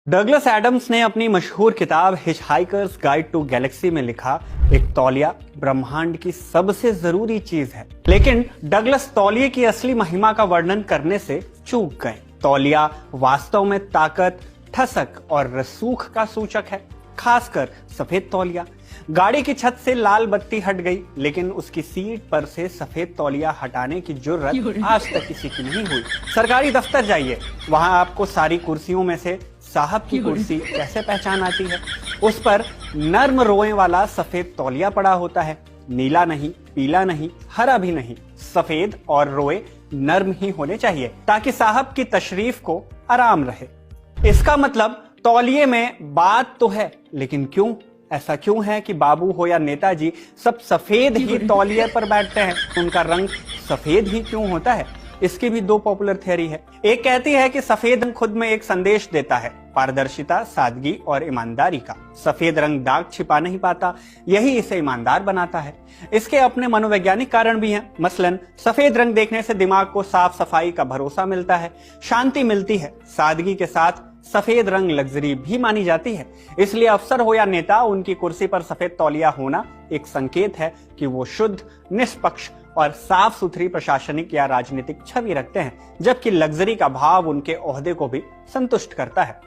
Douglas Adams ने अपनी मशहूर किताब हिचहाइकर्स गाइड टू गैलेक्सी में लिखा, एक तौलिया ब्रह्मांड की सबसे जरूरी चीज है। लेकिन डगलस तौलिए की असली महिमा का वर्णन करने से चूक गए। तौलिया वास्तव में ताकत, ठसक और रसूख का सूचक है, खासकर सफेद तौलिया। गाड़ी की छत से लाल बत्ती हट गई, लेकिन उसकी सीट पर से सफेद तौलिया हटाने की जुर्रत आज तक किसी की नहीं हुई। सरकारी दफ्तर जाइए, वहां आपको सारी कुर्सियों में से साहब की कुर्सी कैसे पहचान आती है? उस पर नर्म रोए वाला सफेद तौलिया पड़ा होता है। नीला नहीं, पीला नहीं, हरा भी नहीं, सफेद और रोए नर्म ही होने चाहिए ताकि साहब की तशरीफ को आराम रहे। इसका मतलब तौलिए में बात तो है, लेकिन क्यों? ऐसा क्यों है कि बाबू हो या नेताजी सब सफेद ही तौलिए पर बैठते हैं? उनका रंग सफेद ही क्यों होता है? इसकी भी दो पॉपुलर थियरी है। एक कहती है कि सफेद रंग खुद में एक संदेश देता है, पारदर्शिता, सादगी और ईमानदारी का। सफेद रंग दाग छिपा नहीं पाता, यही इसे ईमानदार बनाता है। इसके अपने मनोवैज्ञानिक कारण भी हैं। मसलन सफेद रंग देखने से दिमाग को साफ सफाई का भरोसा मिलता है, शांति मिलती है। सादगी के साथ सफेद रंग लग्जरी भी मानी जाती है। इसलिए अफसर हो या नेता, उनकी कुर्सी पर सफेद तौलिया होना एक संकेत है कि वो शुद्ध, निष्पक्ष और साफ सुथरी प्रशासनिक या राजनीतिक छवि रखते हैं, जबकि लग्जरी का भाव उनके ओहदे को भी संतुष्ट करता है।